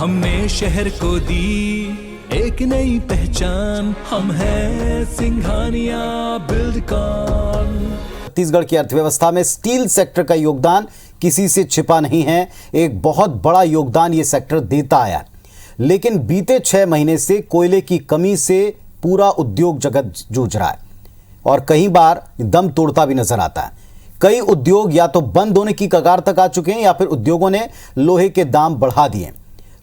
हमने शहर को दी एक नई पहचान, हम हैं सिंघानिया बिल्डकॉन। छत्तीसगढ़ की अर्थव्यवस्था में स्टील सेक्टर का योगदान किसी से छिपा नहीं है। एक बहुत बड़ा योगदान ये सेक्टर देता आया है, लेकिन बीते 6 महीने से कोयले की कमी से पूरा उद्योग जगत जूझ रहा है और कई बार दम तोड़ता भी नजर आता है। कई उद्योग या तो बंद होने की कगार तक आ चुके हैं या फिर उद्योगों ने लोहे के दाम बढ़ा दिए।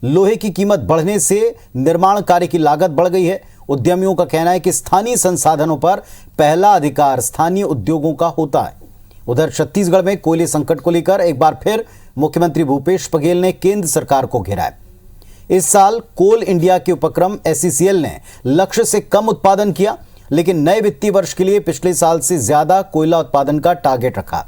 लोहे की कीमत बढ़ने से निर्माण कार्य की लागत बढ़ गई है। उद्यमियों का कहना है कि स्थानीय संसाधनों पर पहला अधिकार स्थानीय उद्योगों का होता है। उधर छत्तीसगढ़ में कोयले संकट को लेकर एक बार फिर मुख्यमंत्री भूपेश बघेल ने केंद्र सरकार को घेरा है। इस साल कोल इंडिया के उपक्रम SCCL ने लक्ष्य से कम उत्पादन किया, लेकिन नए वित्तीय वर्ष के लिए पिछले साल से ज्यादा कोयला उत्पादन का टारगेट रखा।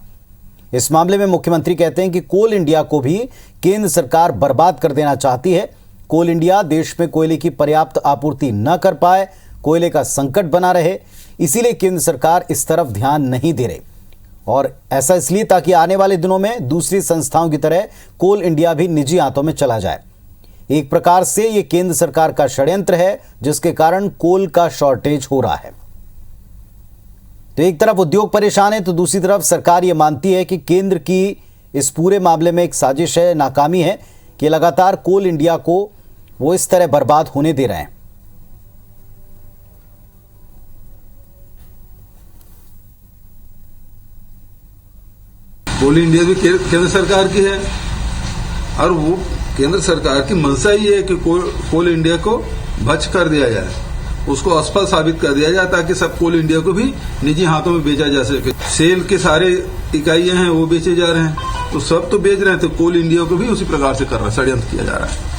इस मामले में मुख्यमंत्री कहते हैं कि कोल इंडिया को भी केंद्र सरकार बर्बाद कर देना चाहती है। कोल इंडिया देश में कोयले की पर्याप्त आपूर्ति न कर पाए, कोयले का संकट बना रहे, इसीलिए केंद्र सरकार इस तरफ ध्यान नहीं दे रही। और ऐसा इसलिए ताकि आने वाले दिनों में दूसरी संस्थाओं की तरह कोल इंडिया भी निजी हाथों में चला जाए। एक प्रकार से यह केंद्र सरकार का षड्यंत्र है, जिसके कारण कोल का शॉर्टेज हो रहा है। तो एक तरफ उद्योग परेशान है, तो दूसरी तरफ सरकार यह मानती है कि केंद्र की इस पूरे मामले में एक साजिश है, नाकामी है कि लगातार कोल इंडिया को वो इस तरह बर्बाद होने दे रहे हैं। कोल इंडिया भी केंद्र सरकार की है और वो केंद्र सरकार की मंशा ही है कि कोल इंडिया को भस्म कर दिया जाए, उसको असफल साबित कर दिया जाए, ताकि सब कोल इंडिया को भी निजी हाथों में बेचा जा सके। सेल के सारे इकाइयां हैं वो बेचे जा रहे हैं, तो सब तो बेच रहे हैं, तो कोल इंडिया को भी उसी प्रकार से कर रहा है, षड्यंत्र किया जा रहा है।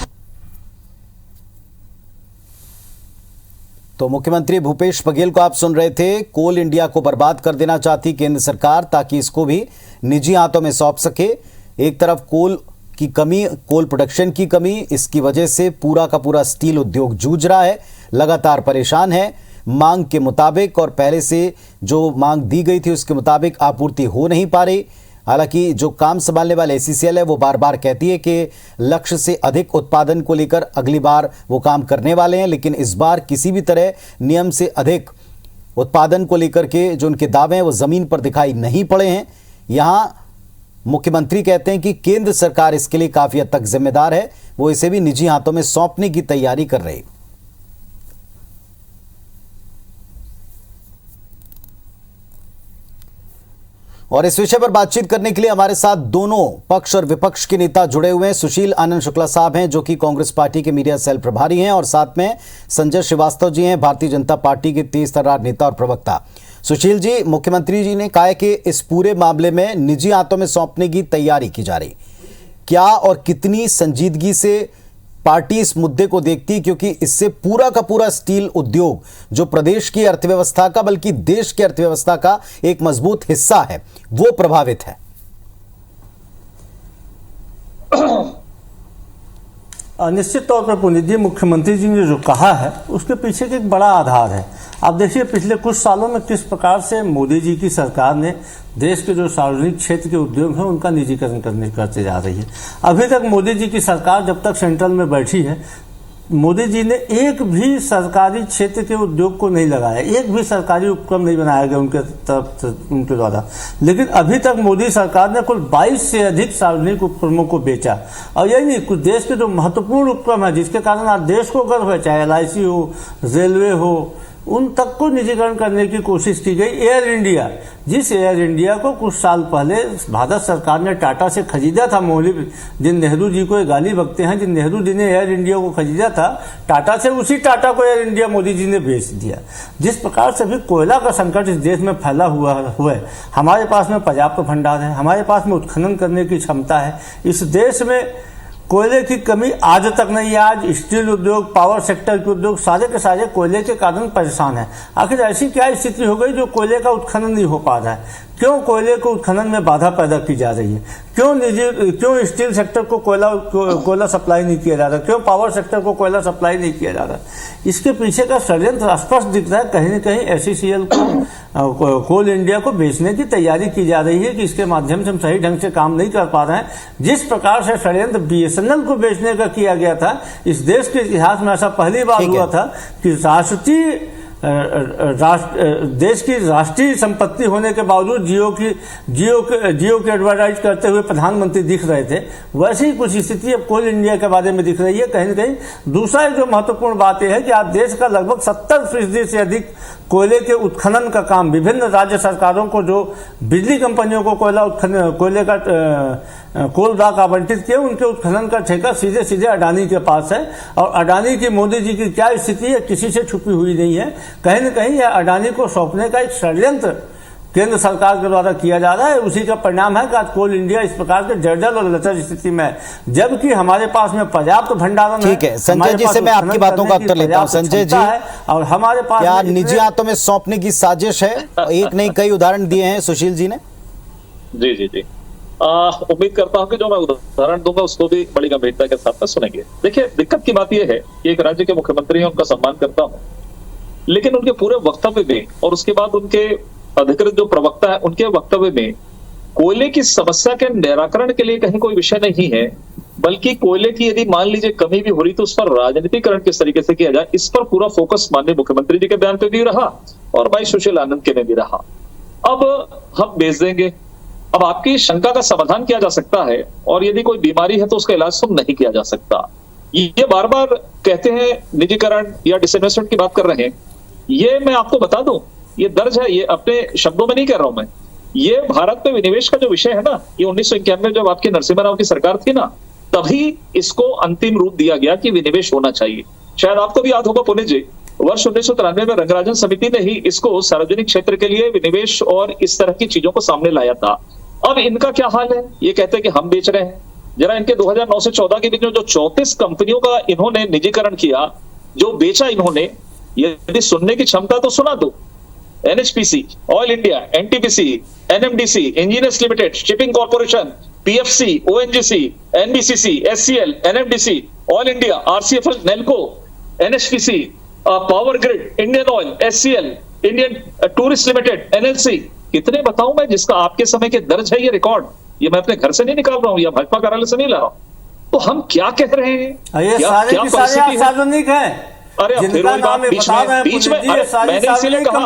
तो मुख्यमंत्री भूपेश बघेल को आप सुन रहे थे। कोल इंडिया को बर्बाद कर देना चाहती केंद्र सरकार, ताकि इसको भी निजी हाथों में सौंप सके। एक तरफ कोल की कमी, कोल प्रोडक्शन की कमी, इसकी वजह से पूरा का पूरा स्टील उद्योग जूझ रहा है, लगातार परेशान है। मांग के मुताबिक और पहले से जो मांग दी गई थी उसके मुताबिक आपूर्ति हो नहीं पा रही। हालांकि जो काम संभालने वाले SCCL है वो बार बार कहती है कि लक्ष्य से अधिक उत्पादन को लेकर अगली बार वो काम करने वाले हैं, लेकिन इस बार किसी भी तरह नियम से अधिक उत्पादन को लेकर के जो उनके दावे हैं वो जमीन पर दिखाई नहीं पड़े हैं। यहां मुख्यमंत्री कहते हैं कि केंद्र सरकार इसके लिए काफी हद तक जिम्मेदार है, वो इसे भी निजी हाथों में सौंपने की तैयारी कर रही है। और इस विषय पर बातचीत करने के लिए हमारे साथ दोनों पक्ष और विपक्ष के नेता जुड़े हुए हैं। सुशील आनंद शुक्ला साहब हैं, जो कि कांग्रेस पार्टी के मीडिया सेल प्रभारी हैं, और साथ में संजय श्रीवास्तव जी हैं, भारतीय जनता पार्टी के तेज तर्रार नेता और प्रवक्ता। सुशील जी, मुख्यमंत्री जी ने कहा है कि इस पूरे मामले में निजी हाथों में सौंपने की तैयारी की जा रही, क्या और कितनी संजीदगी से पार्टी इस मुद्दे को देखती है, क्योंकि इससे पूरा का पूरा स्टील उद्योग जो प्रदेश की अर्थव्यवस्था का बल्कि देश की अर्थव्यवस्था का एक मजबूत हिस्सा है वो प्रभावित है। निश्चित तौर पर पुनीत जी, मुख्यमंत्री जी ने जो कहा है उसके पीछे एक बड़ा आधार है। आप देखिए पिछले कुछ सालों में किस प्रकार से मोदी जी की सरकार ने देश के जो सार्वजनिक क्षेत्र के उद्योग हैं उनका निजीकरण करते जा रही है। अभी तक मोदी जी की सरकार जब तक सेंट्रल में बैठी है, मोदी जी ने एक भी सरकारी क्षेत्र के उद्योग को नहीं लगाया, एक भी सरकारी उपक्रम नहीं बनाया गया उनके तरफ उनके द्वारा। लेकिन अभी तक मोदी सरकार ने कुल 22 से अधिक सार्वजनिक उपक्रमों को बेचा। और यही नहीं, कुछ देश के जो महत्वपूर्ण उपक्रम है जिसके कारण आज देश को गर्व है, चाहे LIC हो, रेलवे हो, उन तक को निजीकरण करने की कोशिश की गई। एयर इंडिया, जिस एयर इंडिया को कुछ साल पहले भारत सरकार ने टाटा से खरीदा था, मौली जिन नेहरू जी को गाली बकते हैं, जिन नेहरू जी ने एयर इंडिया को खरीदा था टाटा से, उसी टाटा को एयर इंडिया मोदी जी ने बेच दिया। जिस प्रकार से भी कोयला का संकट इस देश में फैला हुआ है, हमारे पास में पर्याप्त भंडार है, हमारे पास में उत्खनन करने की क्षमता है। इस देश में कोयले की कमी आज तक नहीं है। आज स्टील उद्योग, पावर सेक्टर के उद्योग सारे के सारे कोयले के कारण परेशान है। आखिर ऐसी क्या स्थिति हो गई जो कोयले का उत्खनन नहीं हो पा रहा है? क्यों कोयले को उत्खनन में बाधा पैदा की जा रही है, क्यों स्टील सेक्टर को कोयला सप्लाई नहीं किया जा रहा, क्यों पावर सेक्टर को कोयला सप्लाई नहीं किया जा रहा। इसके पीछे का षड्यंत्र स्पष्ट दिख रहा है। कहीं न कहीं एसईसीएल को कोल इंडिया को बेचने की तैयारी की जा रही है कि इसके माध्यम से हम सही ढंग से काम नहीं कर पा रहे हैं। जिस प्रकार से षड्यंत्र बीएसएनएल को बेचने का किया गया था, इस देश के इतिहास में ऐसा पहली बार हुआ था कि देश की राष्ट्रीय संपत्ति होने के बावजूद जियो की एडवर्टाइज करते हुए प्रधानमंत्री दिख रहे थे। वैसे ही कुछ स्थिति अब कोल इंडिया के बारे में दिख रही है कहीं न कहीं। दूसरा जो महत्वपूर्ण बात यह है कि आज देश का लगभग 70% से अधिक कोयले के उत्खनन का काम विभिन्न राज्य सरकारों को, जो बिजली कंपनियों को कोयले का कोल ब्लॉक आवंटित किए, उनके उत्खनन का ठेका सीधे सीधे अडानी के पास है। और अडानी की मोदी जी की क्या स्थिति है किसी से छुपी हुई नहीं है। कहीं न कहीं यह अडानी को सौंपने का एक षड्यंत्र केंद्र सरकार के द्वारा किया जा रहा है। उसी का परिणाम है कि आज कोल इंडिया इस प्रकार के जर्जर और लचर स्थिति में है, जबकि हमारे पास में पर्याप्त भंडारण है। ठीक है, संजय जी से मैं आपकी बातों का उत्तर लेता हूं। संजय जी, और हमारे पास क्या निजी हाथों में सौंपने की साजिश है? एक नहीं कई उदाहरण दिए हैं सुशील जी ने। जी जी जी, उम्मीद करता हूं कि जो मैं उदाहरण दूंगा उसको भी बड़ी गंभीरता के साथ में सुनेंगे। देखिए, दिक्कत की बात यह है कि एक राज्य के मुख्यमंत्री हैं, उनका सम्मान करता हूं, लेकिन उनके पूरे वक्तव्य में और उसके बाद उनके अधिकृत जो प्रवक्ता है उनके वक्तव्य में कोयले की समस्या के निराकरण के लिए कहीं कोई विषय नहीं है, बल्कि कोयले की यदि मान लीजिए कमी भी हो रही तो उस पर राजनीतिकरण किस तरीके से किया जाए, इस पर पूरा फोकस माननीय मुख्यमंत्री जी के बयान पे भी रहा और भाई सुशील आनंद के में भी रहा। अब हम भेज देंगे। अब आपकी शंका का समाधान किया जा सकता है, और यदि कोई बीमारी है तो उसका इलाज तो नहीं किया जा सकता। ये बार बार कहते हैं निजीकरण या डिसइन्वेस्टमेंट की बात कर रहे हैं। ये मैं आपको बता दूं, ये दर्ज है, ये अपने शब्दों में नहीं कह रहा हूं मैं। ये भारत में विनिवेश का जो विषय है ना, ये 1991 जब आपकी नरसिम्हा राव की सरकार थी ना, तभी इसको अंतिम रूप दिया गया कि विनिवेश होना चाहिए। शायद आपको भी याद होगा पुनित जी, वर्ष 1993 में रंगराजन समिति ने ही इसको सार्वजनिक क्षेत्र के लिए विनिवेश और इस तरह की चीजों को सामने लाया था। अब इनका क्या हाल है? ये कहते हैं कि हम बेच रहे हैं। जरा इनके 2009 से 14 के बीच में जो 34 कंपनियों का इन्होंने निजीकरण किया, जो बेचा इन्होंने, यदि सुनने की क्षमता तो सुना दो। NHPC, oil India, NTPC, NMDC, engineers limited, shipping corporation, PFC, ONGC, NBCC, SCL, NMDC, oil India, RCFL, Nelco, NHPC, power grid, Indian oil, SCL, Indian tourist limited, NLC. कितने बताऊं मैं जिसका आपके समय के दर्ज है ये रिकॉर्ड? ये मैं अपने घर से नहीं निकाल रहा हूं या भाजपा कार्यालय से नहीं ला रहा हूं। तो हम क्या कह रहे हैं? ये सारे की सारे सार्वजनिक है। अरे फिर वही बात बीच में मैंने इसीलिए कहा,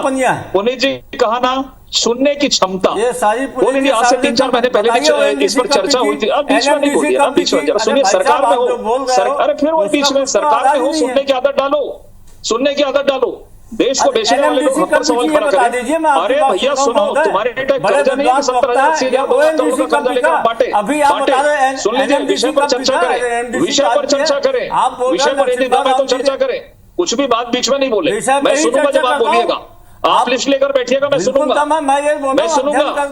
पुनीत जी कहा ना, सुनने की क्षमता। ये सारी कोल इंडिया आज से 3-4 महीने पहले इस पर चर्चा हुई थी। अब बीच में नहीं बोलिए, अब बीच में जरा सुनिए। सरकार में हो, अरे फिर वो बीच में सरकार में हो, सुनने की आदत डालो, सुनने की आदत डालो। देश को बेचने वाले लोग हम पर सवाल खड़ा करें। अरे भैया सुनो, तुम्हारे कर्जा नहीं है 70,000 करोड़ का कर्जा लेकर बांटे। सुन लीजिए, विषय पर चर्चा करें, विषय पर चर्चा करें, विषय पर यदि दम है तो चर्चा करें। कुछ भी बात बीच में नहीं बोले, मैं सुनूंगा जब आप बोलिएगा। आप लिस्ट लेकर बैठिएगा, मैं सुनूंगा, मैं सुनूंगा ना,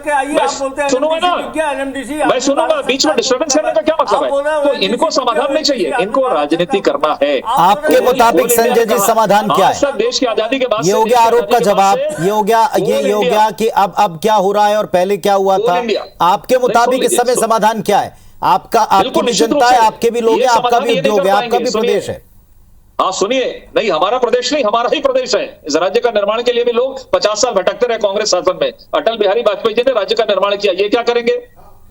मैं सुनूंगा। बीच में डिस्टर्बेंस करने का क्या मतलब है? तो इनको समाधान नहीं चाहिए, इनको राजनीति करना है। आपके मुताबिक संजय जी समाधान क्या है? देश की आजादी के बाद ये हो गया आरोप का जवाब, ये हो गया कि अब क्या हो रहा है और पहले क्या हुआ था। आपके मुताबिक इस समय समाधान क्या है? आपकी भी जनता है, आपके भी लोग हैं, आपका भी उद्योग है, आपका भी प्रदेश है। हाँ सुनिए, नहीं हमारा प्रदेश नहीं, हमारा ही प्रदेश है। इस राज्य का निर्माण के लिए भी लोग 50 साल भटकते रहे कांग्रेस शासन में। अटल बिहारी वाजपेयी जी ने राज्य का निर्माण किया, ये क्या करेंगे?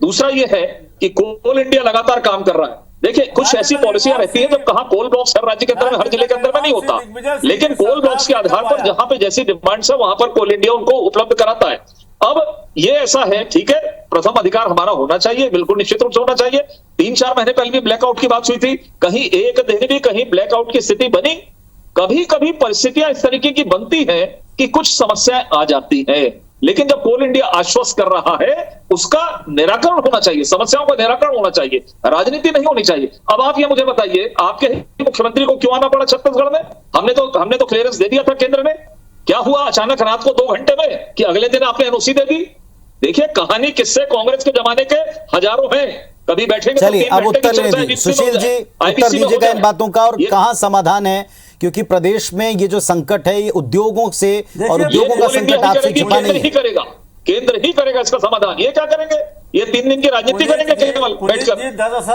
दूसरा ये है कि कोल इंडिया लगातार काम कर रहा है। देखिए, कुछ ऐसी पॉलिसियां रहती हैं जब कहां कोल ब्लॉक्स हर राज्य के अंदर में, हर जिले के अंदर में नहीं होता, लेकिन कोल ब्लॉक्स के आधार पर जहां पे जैसी डिमांड्स है वहां पर कोल इंडिया उनको उपलब्ध कराता है। अब ये ऐसा है, ठीक है, प्रथम अधिकार हमारा होना चाहिए, बिल्कुल निश्चित रूप से होना चाहिए। 3-4 महीने पहले भी ब्लैकआउट की बात हुई थी, कहीं एक दिन भी कहीं ब्लैकआउट की स्थिति बनी? कभी कभी परिस्थितियां इस तरीके की बनती है कि कुछ समस्याएं आ जाती है, लेकिन जब कोल इंडिया आश्वस्त कर रहा है उसका निराकरण होना चाहिए, समस्याओं का निराकरण होना चाहिए, राजनीति नहीं होनी चाहिए। अब आप ये मुझे बताइए, आपके मुख्यमंत्री को क्यों आना पड़ा छत्तीसगढ़ में? हमने तो क्लियरेंस दे दिया था केंद्र ने। क्या हुआ अचानक रात को 2 घंटे में कि अगले दिन आपने एनओसी दे दी? देखिए, कहानी किससे कांग्रेस के जमाने के हजारों हैं। कभी बैठेंगे। चलिए अब उत्तर लेंगे सुशील जी, उत्तर दीजिएगा इन बातों का, और कहां समाधान है? क्योंकि प्रदेश में ये जो संकट है ये उद्योगों से, और उद्योगों का संकट आपसे छिपा नहीं करेगा। केंद्र ही करेगा इसका समाधान। ये क्या करेंगे? ये 3 दिन की राजनीति करेंगे केजरीवाल बैठकर।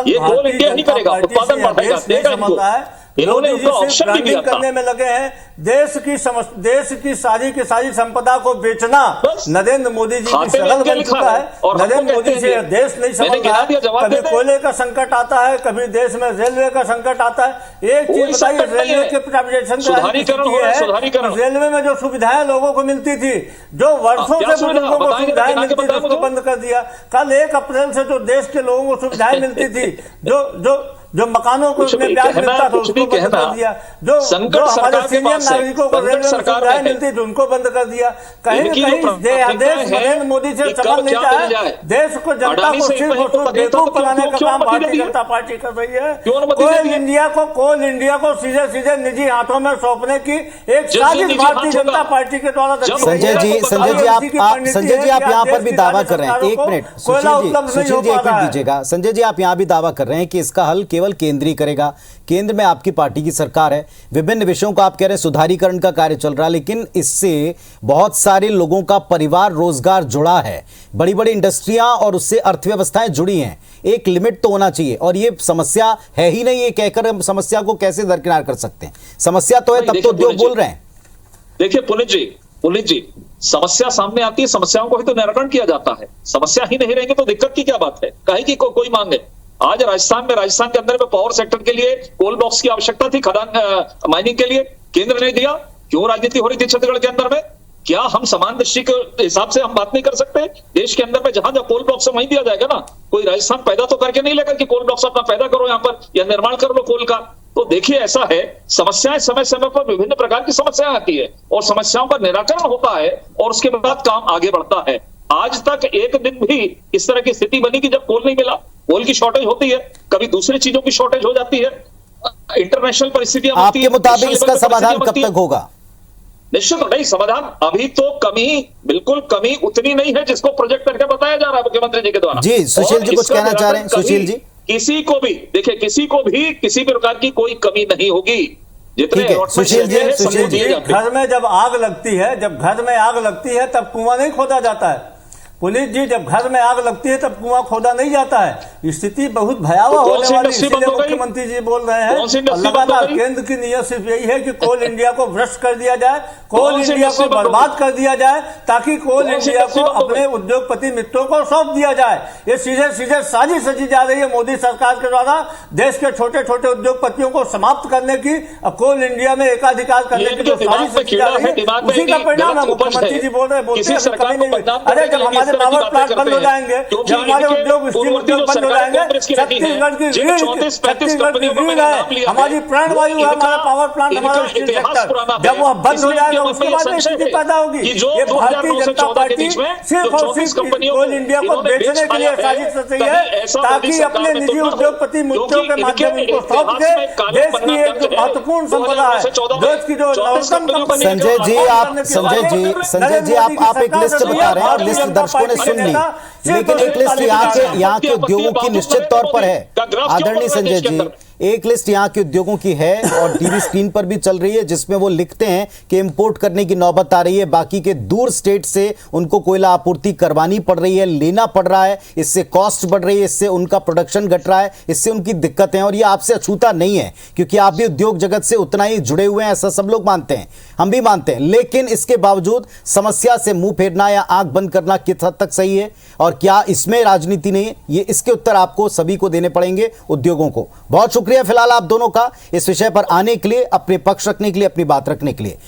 ये कोल इंडिया नहीं करेगा, उत्पादन बढ़ाएगा, देगा इनको। इन्होंने उनको ऑप्शन भी दिया था। करने में लगे हैं, देश की सारी संपदा को बेचना नरेंद्र मोदी जी की शगल बन चुका है। नरेंद्र मोदी से देश नहीं समझ रहा है। कभी कोयले का संकट आता है, कभी देश में रेलवे का संकट आता है। एक चीज बताइए, रेलवे के प्राइवेटाइजेशन का रेलवे में जो सुविधाएं लोगों को मिलती थी, जो वर्षों से बुजुर्गों को सुविधाएं मिलती थी, उसको बंद कर दिया। कल 1 अप्रैल से जो देश के लोगों को सुविधाएं मिलती थी, जो मकानों को उसमें ब्याज मिलता था, उसको बंद कर दिया। जो हमारे सीनियर नागरिकों को रेलवे में सुविधाएं मिलती थी, उनको बंद कर दिया। कहीं न कहीं देश नरेंद्र मोदी से समझ नहीं रहा है। देश को, जनता को सिर्फ बेवकूफ बनाने का काम भारतीय जनता पार्टी कर रही है। कोल इंडिया को सीधे सीधे निजी हाथों में सौंपने की एक साजिश भारतीय जनता पार्टी के द्वारा। संजय जी आप यहाँ पर भी दावा कर रहे हैं, 1 मिनट सुशील जी 1 मिनट दीजिएगा। संजय जी आप यहाँ भी दावा कर रहे हैं कि इसका हल केवल केंद्रीय करेगा। केंद्र में आपकी पार्टी की सरकार है, विभिन्न विषयों का आप कह रहे हैं सुधारीकरण का कार्य चल रहा है, लेकिन इससे बहुत सारे लोगों का परिवार रोजगार जुड़ा है, बड़ी बड़ी इंडस्ट्रियां और उससे अर्थव्यवस्थाएं जुड़ी हैं। एक लिमिट तो होना चाहिए, और ये समस्या है ही नहीं, ये कहकर हम समस्या को कैसे दरकिनार कर सकते हैं? समस्या तो है, तब तो उद्योग बोल रहे हैं। देखिए पुनीत जी, समस्या सामने आती है, समस्याओं को ही तो निराकरण किया जाता है। समस्या ही नहीं रहेंगे तो दिक्कत की क्या बात है? काहे की कोई मांग है? आज राजस्थान के अंदर में पावर सेक्टर के लिए कोल ब्लॉक्स की आवश्यकता थी, खदान माइनिंग के लिए, केंद्र ने दिया। क्यों राजनीति हो रही थी छत्तीसगढ़ के अंदर में? क्या हम समान दृष्टि के हिसाब से हम बात नहीं कर सकते? देश के अंदर में जहां कोल ब्लॉक्स है वहीं दिया जाएगा ना। कोई राजस्थान पैदा तो करके नहीं लेकर कि कोल ब्लॉक्स अपना पैदा करो यहाँ पर, या निर्माण कर लो कोल का। तो देखिए ऐसा है, समस्याएं समय समय पर विभिन्न प्रकार की समस्याएं आती है और समस्याओं का निराकरण होता है और उसके बाद काम आगे बढ़ता है। आज तक एक दिन भी इस तरह की स्थिति बनी कि जब कोल नहीं मिला, कोल की शॉर्टेज होती है, कभी दूसरी चीजों की शॉर्टेज हो जाती है, इंटरनेशनल परिस्थितियां होती है। आपके मुताबिक इसका समाधान कब तक होगा? निश्चित नहीं, समाधान अभी तो बिल्कुल कमी उतनी नहीं है जिसको प्रोजेक्ट करके बताया जा रहा है मुख्यमंत्री जी के द्वारा। जी सुशील जी कुछ कहना चाह रहे हैं? सुशील जी किसी को भी किसी प्रकार की कोई कमी नहीं होगी। जितने सुशील जी घर में जब आग लगती है तब कुआं नहीं खोदा जाता है। पुनीत जी, जब घर में आग लगती है तब कुआं खोदा नहीं जाता है। स्थिति बहुत भयावह होने वाली, इसलिए मुख्यमंत्री जी बोल रहे हैं। लगातार केंद्र की नीयत सिर्फ यही है कि कोल इंडिया को भ्रष्ट कर दिया जाए, कोल इंडिया को बर्बाद कर दिया जाए, ताकि कोल इंडिया को अपने उद्योगपति मित्रों को सौंप दिया जाए। ये सीधे साजिश रची जा रही है मोदी सरकार के द्वारा देश के छोटे छोटे उद्योगपतियों को समाप्त करने की, कोल इंडिया में एकाधिकार करने की जो साजिश रची जा रही है, उसी का परिणाम है। मुख्यमंत्री जी बोल रहे हैं, अरे जब हमारे पावर प्लांट बंद हो जाएंगे, जब हमारे स्टील उद्योग बंद हो जाएंगे, छत्तीसगढ़ की रीढ़ है, हमारी प्राणवायु है, हमारा पावर प्लांट, हमारा स्टील सेक्टर, जब वह बंद हो जाएगा उसके बाद में स्थिति पैदा होगी। ये भारतीय जनता पार्टी सिर्फ और सिर्फ कोल इंडिया को बेचने के लिए साजिश रच रही है, ताकि अपने निजी उद्योगपति मित्रों के माध्यम इनको सौंप के देश की एक महत्वपूर्ण संपदा है, देश की जो नवतम। संजय जी आप एक लिस्ट बता रहे हैं और लिस्ट दर्शकों ने सुन ली, लेकिन एक लिस्ट यहाँ के उद्योगों की निश्चित तौर पर है। आदरणीय संजय जी, एक लिस्ट यहाँ के उद्योगों की है और टीवी स्क्रीन पर भी चल रही है, जिसमें वो लिखते हैं कि इंपोर्ट करने की नौबत आ रही है, बाकी के दूर स्टेट से उनको कोयला आपूर्ति करवानी पड़ रही है, लेना पड़ रहा है, इससे कॉस्ट बढ़ रही है, इससे उनका प्रोडक्शन घट रहा है, इससे उनकी दिक्कतें हैं। और ये आपसे अछूता नहीं है, क्योंकि आप भी उद्योग जगत से उतना ही जुड़े हुए हैं, ऐसा सब लोग मानते हैं, हम भी मानते हैं। लेकिन इसके बावजूद समस्या से मुंह फेरना या आंख बंद करना किस हद तक सही है, और क्या इसमें राजनीति नहीं है, ये इसके उत्तर आपको सभी को देने पड़ेंगे, उद्योगों को। बहुत शुक्रिया फिलहाल आप दोनों का इस विषय पर आने के लिए, अपने पक्ष रखने के लिए, अपनी बात रखने के लिए।